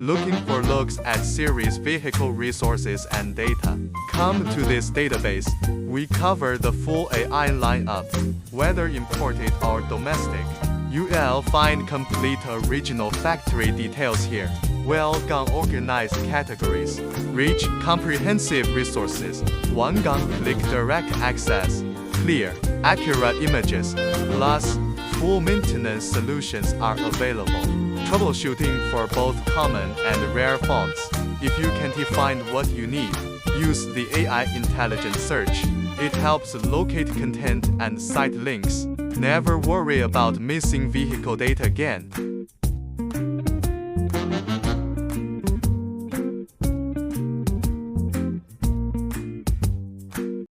Looking for looks at series vehicle resources and data. Come to this database. We cover the full AI lineup, whether imported or domestic. You'll find complete original factory details here. Well-organized categories, rich, comprehensive resources, one-click direct access, clear, accurate images, plus full maintenance solutions are available. Troubleshooting for both common and rare faults. If you can't find what you need, use the AI intelligent search. It helps locate content and site links. Never worry about missing vehicle data again.